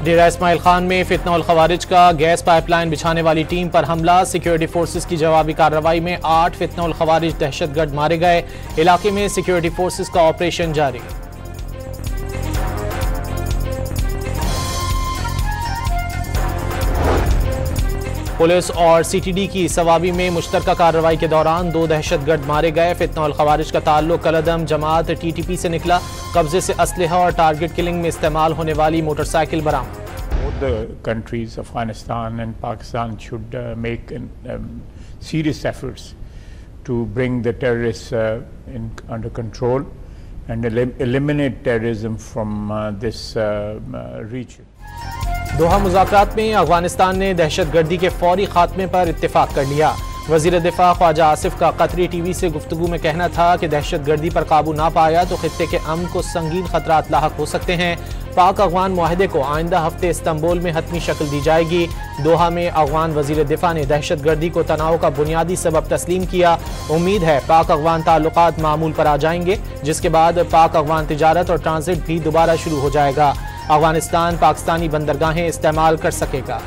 डेरा इस्माइल खान में फितना उल खवारिज का गैस पाइपलाइन बिछाने वाली टीम पर हमला। सिक्योरिटी फोर्सेस की जवाबी कार्रवाई में 8 फितना उल खवारिज दहशतगर्द मारे गए। इलाके में सिक्योरिटी फोर्सेस का ऑपरेशन जारी। पुलिस और सीटीडी की सवाबी में मुश्तरका कार्रवाई के दौरान 2 दहशतगर्द मारे गए। फितना उल खवारिज का ताल्लुक कलअदम जमात टीटीपी से निकला। कब्जे से असलहा और टारगेट किलिंग में इस्तेमाल होने वाली मोटरसाइकिल बरामद। Both the countries, Afghanistan and Pakistan, should make serious efforts to bring the terrorists under control and eliminate terrorism from this region. दोहा मुज़ाकरात में अफगानिस्तान ने दहशतगर्दी के फौरी खात्मे पर इत्तेफाक कर लिया। वज़ीर दिफा ख्वाजा आसिफ का कतरी टीवी से गुफ्तगू में कहना था कि दहशतगर्दी पर काबू ना पाया तो खित्ते के अमन को संगीन खतरात लाहक हो सकते हैं। पाक अफगान मुआहदे को आइंदा हफ्ते इस्तांबुल में हतमी शक्ल दी जाएगी। दोहा में अफगान वज़ीर दिफा ने दहशतगर्दी को तनाव का बुनियादी सबब तस्लीम किया। उम्मीद है पाक अफगान ताल्लुकात मामूल पर आ जाएंगे, जिसके बाद पाक अफगान तिजारत और ट्रांजिट भी दोबारा शुरू हो जाएगा। अफगानिस्तान पाकिस्तानी बंदरगाहें इस्तेमाल कर सकेगा।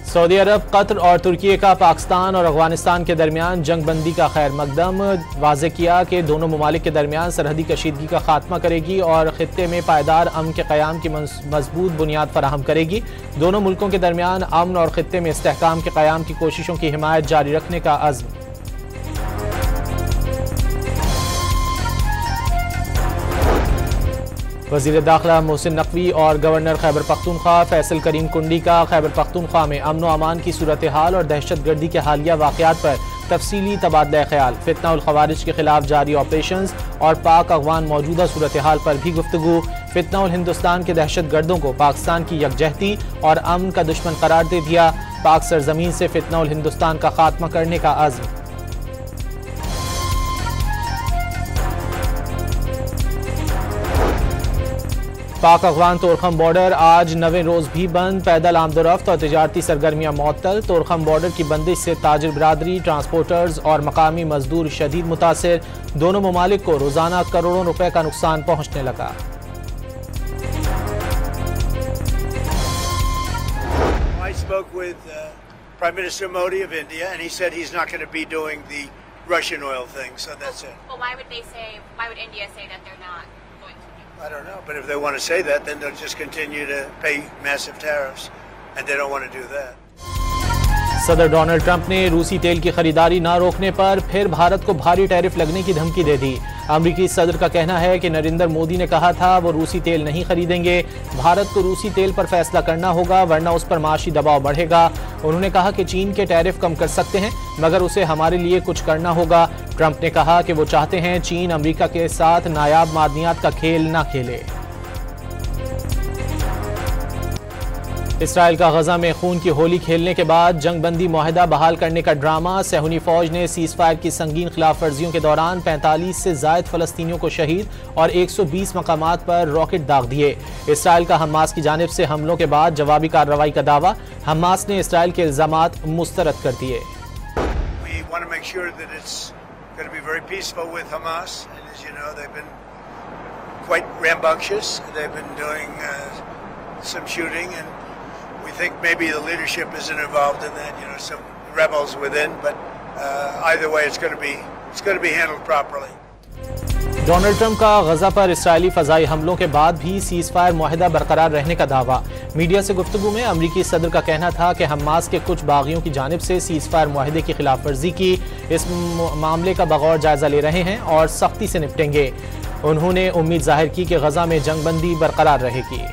सऊदी अरब, कतर और तुर्की का पाकिस्तान और अफगानिस्तान के दरमियान जंग बंदी का खैर मकदम। वाज़े किया कि दोनों ममालिक के दरमियान सरहदी कशीदगी का खात्मा करेगी और खित्ते में पायदार अमन के क़याम की मजबूत बुनियाद फराहम करेगी। दोनों मुल्कों के दरमियान अमन और खित्ते में इस्तेहकाम के क़याम की कोशिशों की हिमायत जारी रखने का अज़्म। वज़ीर दाखिला मोहसिन नकवी और गवर्नर खैबर पख्तूनख्वा फैसल करीम कुंडी का खैबर पख्तूनख्वा में अमन व अमान की सूरत हाल और दहशतगर्दी के हालिया वाक़यात पर तफसीली तबादला ख्याल। फितना उल खवारिज के खिलाफ जारी ऑपरेशंस और पाक अफगान मौजूदा सूरत हाल पर भी गुफ्तगू। फितना उल हिंदुस्तान के दहशतगर्दों को पाकिस्तान की यकजहती और अमन का दुश्मन करार दे दिया। पाक सरजमीन से फितना उल हिंदुस्तान का खात्मा करने का अज़्म। पाक अफगान तोरखम बॉर्डर आज नवे रोज भी बंद। पैदल आमदोरफ्त और तिजारती सरगर्मियां मअतल। तोरखम बॉर्डर की बंदिश से ताजिर बिरादरी, ट्रांसपोर्टर्स और मकामी मजदूर शदीद मुतासिर। दोनों ममालिक को रोजाना करोड़ों रुपए का नुकसान पहुंचने लगा। I spoke with Prime Minister Modi of India, and he said he's not going to be doing the Russian oil thing. So that's it. But why would India say that they're not? I don't know, but if they want to say that, then they'll just continue to pay massive tariffs, and they don't want to do that. सदर Donald Trump ने रूसी तेल की खरीदारी न रोकने पर फिर भारत को भारी टैरिफ लगने की धमकी दे दी। अमरीकी सदर का कहना है कि नरेंद्र मोदी ने कहा था वो रूसी तेल नहीं खरीदेंगे। भारत को रूसी तेल पर फैसला करना होगा, वरना उस पर माशी दबाव बढ़ेगा। उन्होंने कहा कि चीन के टैरिफ कम कर सकते हैं, मगर उसे हमारे लिए कुछ करना होगा। ट्रंप ने कहा कि वो चाहते हैं चीन अमरीका के साथ नायाब मादनियात का खेल ना खेले। इसराइल का गजा में खून की होली खेलने के बाद जंगबंदी मुआहदा बहाल करने का ड्रामा। सहूनी फौज ने सीज फायर की संगीन खिलाफ वर्जियों के दौरान 45 से जायद फलस्तीनियों को शहीद और 120 मकामात पर रॉकेट दाग दिए। इसराइल का हमास की जानिब से हमलों के बाद जवाबी कार्रवाई का दावा। हमास ने इसराइल के इल्जामात मुस्तरद कर दिए। We think maybe the leadership isn't involved in that, some rebels within, but either way it's going to be handled properly. Donald Trump का गजा पर इसराइली फजाई हमलों के बाद भी सीज फायर मुआहदा बरकरार रहने का दावा। मीडिया से गुफ्तगू में अमरीकी सदर का कहना था कि हमास के कुछ बागियों की जानिब से सीज फायर मुआहदे की खिलाफ वर्जी की। इस मामले का बगौर जायजा ले रहे हैं और सख्ती से निपटेंगे। उन्होंने उम्मीद जाहिर की कि गजा में जंगबंदी बरकरार रहेगी।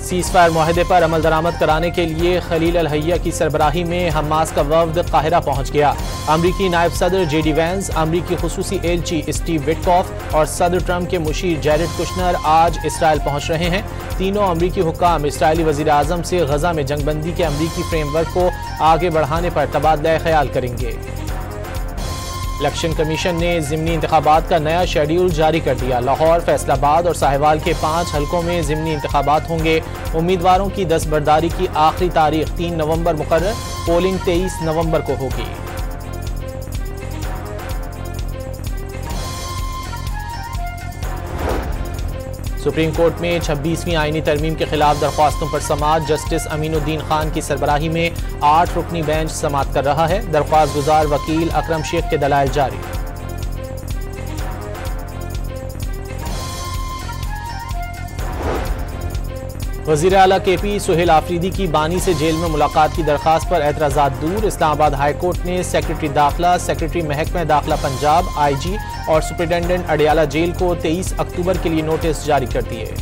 सीज फायर मुआहदे पर अमल दरामद कराने के लिए खलील अल हैया की सरबराही में हमास का वफ्द काहिरा पहुंच गया। अमरीकी नायब सदर जेडी वैंस, अमरीकी खुसूसी एलची स्टीव विटकॉफ और सदर ट्रंप के मुशीर जैरेड कुशनर आज इसराइल पहुंच रहे हैं। तीनों अमरीकी हुक्काम इसराइली वजीर आजम से गजा में जंगबंदी के अमरीकी फ्रेमवर्क को आगे बढ़ाने पर तबादला ख्याल करेंगे। इलेक्शन कमीशन ने ज़िमनी इंतखाबात का नया शेड्यूल जारी कर दिया। लाहौर, फैसलाबाद और साहिवाल के 5 हलकों में ज़िमनी इंतखाबात होंगे। उम्मीदवारों की दस्तबरदारी की आखिरी तारीख 3 नवंबर मुकर्रर। पोलिंग 23 नवंबर को होगी। सुप्रीम कोर्ट में 26वीं आईनी तरमीम के खिलाफ दरख्वास्तों पर समाअत। जस्टिस अमीनुद्दीन खान की सरबराही में 8 रुकनी बेंच समाअत कर रहा है। दरख्वास्त गुजार वकील अकरम शेख के दलाइल जारी। वज़ीर आला KP सुहेल आफरीदी की बानी से जेल में मुलाकात की दरखास्त पर एतराज़ात दूर। इस्लामाबाद हाई कोर्ट ने सेक्रेटरी दाखिला, सेक्रेटरी महकमा दाखिला पंजाब, IG और सुपरिटेंडेंट अडियाला जेल को 23 अक्टूबर के लिए नोटिस जारी कर दिए।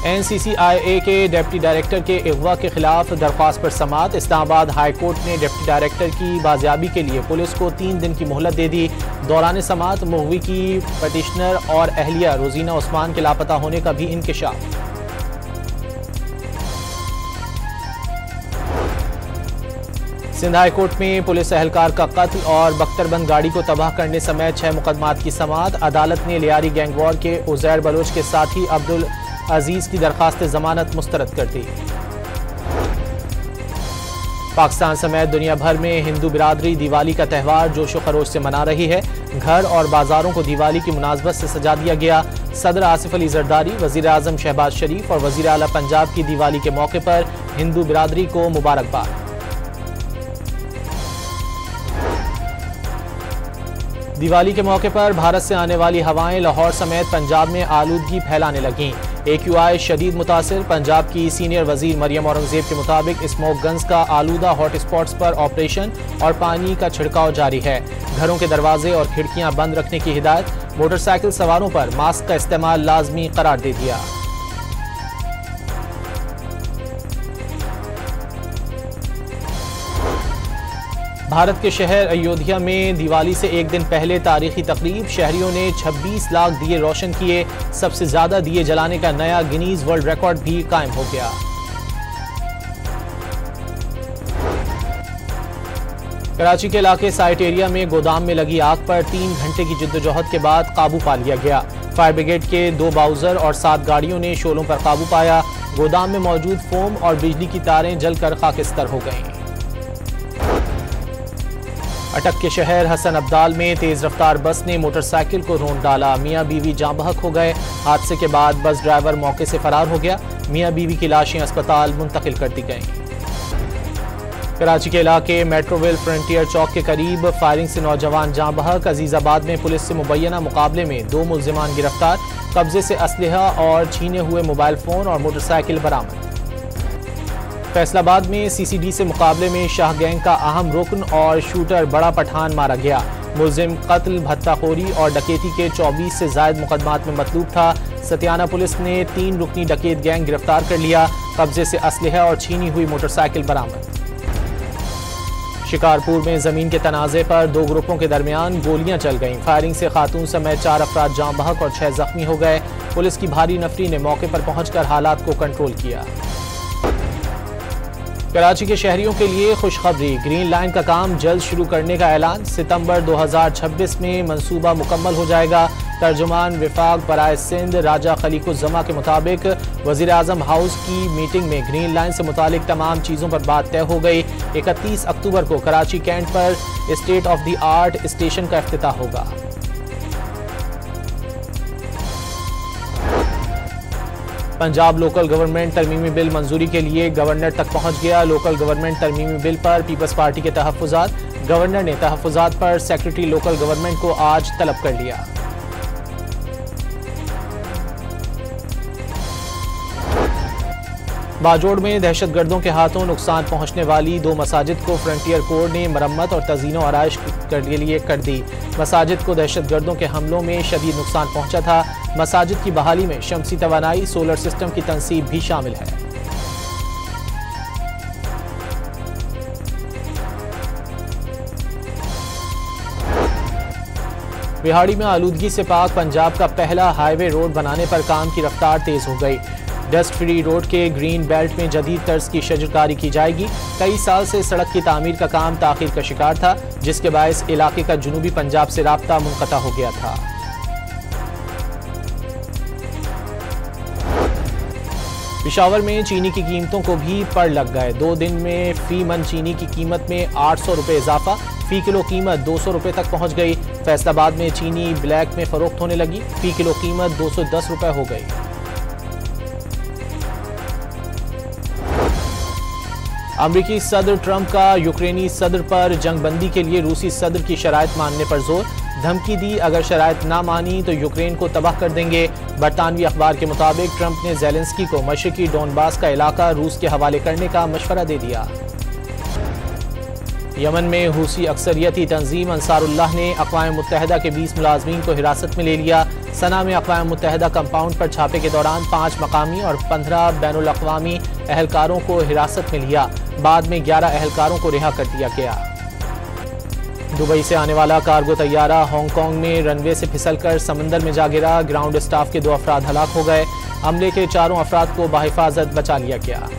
NCCIA के डिप्टी डायरेक्टर के अगवा के खिलाफ दरख्वास्त पर समाअत। इस्लामाबाद हाई कोर्ट ने डिप्टी डायरेक्टर की बाजियाबी के लिए पुलिस को 3 दिन की मोहलत दे दी। दौरान समाअत मुगवी की पटिशनर और अहलिया रोजीना उस्मान के लापता होने का भी इंकिशाफ। सिंध हाई कोर्ट में पुलिस एहलकार का कत्ल और बख्तरबंद गाड़ी को तबाह करने समेत 6 मुकदमात की समाअत। अदालत ने लियारी गैंगवॉर के उजैर बलोच के साथी अब्दुल अजीज की दरखास्त जमानत मुस्तरद कर दी। पाकिस्तान समेत दुनिया भर में हिंदू बिरादरी दिवाली का त्यौहार जोशो खरोश से मना रही है। घर और बाजारों को दिवाली की मुनासबत से सजा दिया गया। सदर आसिफ अली जरदारी, वजीर आजम शहबाज शरीफ और वजीर आला पंजाब की दिवाली के मौके पर हिंदू बिरादरी को मुबारकबाद। दिवाली के मौके पर भारत से आने वाली हवाएं लाहौर समेत पंजाब में आलूदगी फैलाने लगीं। AQI शदीद मुतासिर। पंजाब की सीनियर वजीर मरियम औरंगजेब के मुताबिक स्मोक गन्स का आलूदा हॉट स्पॉट्स पर ऑपरेशन और पानी का छिड़काव जारी है। घरों के दरवाजे और खिड़कियां बंद रखने की हिदायत। मोटरसाइकिल सवारों पर मास्क का इस्तेमाल लाजमी करार दे दिया। भारत के शहर अयोध्या में दिवाली से एक दिन पहले तारीखी तकरीब। शहरियों ने 26 लाख दिए रोशन किए। सबसे ज्यादा दिए जलाने का नया गिनीज वर्ल्ड रिकॉर्ड भी कायम हो गया। कराची के इलाके साइट एरिया में गोदाम में लगी आग पर 3 घंटे की जिद्दोजहद के बाद काबू पा लिया गया। फायर ब्रिगेड के 2 बाउजर और 7 गाड़ियों ने शोलों पर काबू पाया। गोदाम में मौजूद फोम और बिजली की तारें जलकर खाकिस्तर हो गईं। अटक के शहर हसन अब्दाल में तेज रफ्तार बस ने मोटरसाइकिल को रौंद डाला। मियां बीवी जाँ बहक हो गए। हादसे के बाद बस ड्राइवर मौके से फरार हो गया। मियां बीवी की लाशें अस्पताल मुंतकिल कर दी गईं। कराची के इलाके मेट्रोवेल फ्रंटियर चौक के करीब फायरिंग से नौजवान जाँ बहक। अजीजाबाद में पुलिस से मुबैना मुकाबले में 2 मुल्जिमान गिरफ्तार। कब्जे से असलहा और छीने हुए मोबाइल फोन और मोटरसाइकिल बरामद। फैसलाबाद में CCD से मुकाबले में शाह गैंग का अहम रुकन और शूटर बड़ा पठान मारा गया। मुल्जिम कत्ल, भत्ताखोरी और डकैती के 24 से जायद मुकदमात में मतलूब था। सतियाना पुलिस ने 3 रुकनी डकैत गैंग गिरफ्तार कर लिया। कब्जे से असलहा और छीनी हुई मोटरसाइकिल बरामद। शिकारपुर में जमीन के तनाजे पर 2 ग्रुपों के दरमियान गोलियां चल गईं। फायरिंग से खातून समेत 4 अफराद जाँ बहक और 6 जख्मी हो गए। पुलिस की भारी नफरी ने मौके पर पहुंचकर हालात को कंट्रोल किया। कराची के शहरियों के लिए खुशखबरी। ग्रीन लाइन का काम जल्द शुरू करने का ऐलान। सितंबर 2026 में मंसूबा मुकम्मल हो जाएगा। तर्जुमान विफाक बराए सिंध राजा खलीकुज़्ज़मा के मुताबिक वज़ीर आज़म हाउस की मीटिंग में ग्रीन लाइन से मुतालिक तमाम चीज़ों पर बात तय हो गई। 31 अक्टूबर को कराची कैंट पर state of the art station का इफ्तिताह होगा। पंजाब लोकल गवर्नमेंट तरमीमी बिल मंजूरी के लिए गवर्नर तक पहुंच गया। लोकल गवर्नमेंट तरमीमी बिल पर पीपल्स पार्टी के तहफ़्फ़ुज़ात। गवर्नर ने तहफ़्फ़ुज़ात पर सेक्रेटरी लोकल गवर्नमेंट को आज तलब कर लिया। बाजोड़ में दहशतगर्दों के हाथों नुकसान पहुंचने वाली 2 मसाजिद को फ्रंटियर कोर्ट ने मरम्मत और तज़ीनो आराइश के लिए कर दी। मसाजिद को दहशतगर्दों के हमलों में शदीद नुकसान पहुंचा था। मसाजिद की बहाली में शमसी तवानाई, सोलर सिस्टम की तनसीब भी शामिल है। बिहाड़ी में आलूदगी से पाक पंजाब का पहला हाईवे रोड बनाने पर काम की रफ्तार तेज हो गई। डस्ट फ्री रोड के ग्रीन बेल्ट में जदीद तर्ज की शजरकारी की जाएगी। कई साल से सड़क की तामीर का काम ताखीर का शिकार था, जिसके बायस इलाके का जुनूबी पंजाब से राब्ता मुनक़ता हो गया था। पिशावर में चीनी की कीमतों को भी पड़ लग गए। 2 दिन में फी मन चीनी की कीमत में 800 रुपये इजाफा। फी किलो कीमत 200 रुपए तक पहुंच गई। फैसलाबाद में चीनी ब्लैक में फरोख्त होने लगी, फी किलो कीमत 210 रुपए हो गई। अमरीकी सदर ट्रंप का यूक्रेनी सदर पर जंगबंदी के लिए रूसी सदर की शराइत मानने पर जोर। धमकी दी, अगर शराइत ना मानी तो यूक्रेन को तबाह कर देंगे। बरतानवी अखबार के मुताबिक ट्रंप ने ज़ेलेंस्की को मशरकी डोनबास का इलाका रूस के हवाले करने का मशवरा दे दिया। यमन में हुसी अक्सरियती तंजीम अंसारुल्लाह ने अक़वाम मुत्तहिदा के 20 मुलाजमीन को हिरासत में ले लिया। सना में अक़वाम मुत्तहिदा कंपाउंड पर छापे के दौरान 5 मकामी और 15 बैनुल अक़वामी एहलकारों को हिरासत में लिया। बाद में 11 एहलकारों को रिहा कर दिया गया। दुबई से आने वाला कार्गो तैयारा हांगकांग में रनवे से फिसलकर समंदर में जा गिरा। ग्राउंड स्टाफ के 2 अफराद हलाक हो गए। हमले के 4 अफराद को बाहिफाजत बचा लिया गया।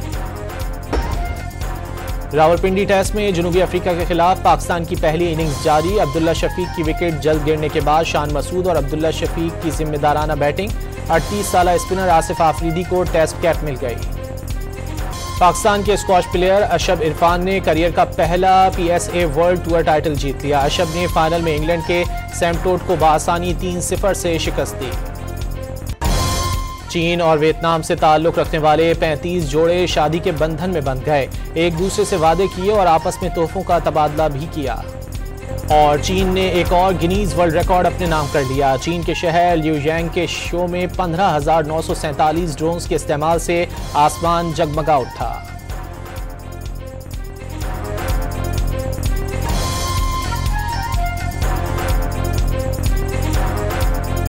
रावलपिंडी टेस्ट में जनूबी अफ्रीका के खिलाफ पाकिस्तान की पहली इनिंग्स जारी। अब्दुल्ला शफीक की विकेट जल्द गिरने के बाद शान मसूद और अब्दुल्ला शफीक की जिम्मेदाराना बैटिंग। 38 साला स्पिनर आसिफ आफरीदी को टेस्ट कैप मिल गई। पाकिस्तान के स्क्वॉश प्लेयर अशब इरफान ने करियर का पहला PSA वर्ल्ड टूर टाइटल जीत लिया। अशब ने फाइनल में इंग्लैंड के सैम टोड को बआसानी 3-0 से शिकस्त दी। चीन और वियतनाम से ताल्लुक रखने वाले 35 जोड़े शादी के बंधन में बंध गए। एक दूसरे से वादे किए और आपस में तोहफों का तबादला भी किया। और चीन ने एक और गिनीज वर्ल्ड रिकॉर्ड अपने नाम कर लिया। चीन के शहर ल्यूयांग के शो में 15,947 ड्रोन्स के इस्तेमाल से आसमान जगमगा उठा।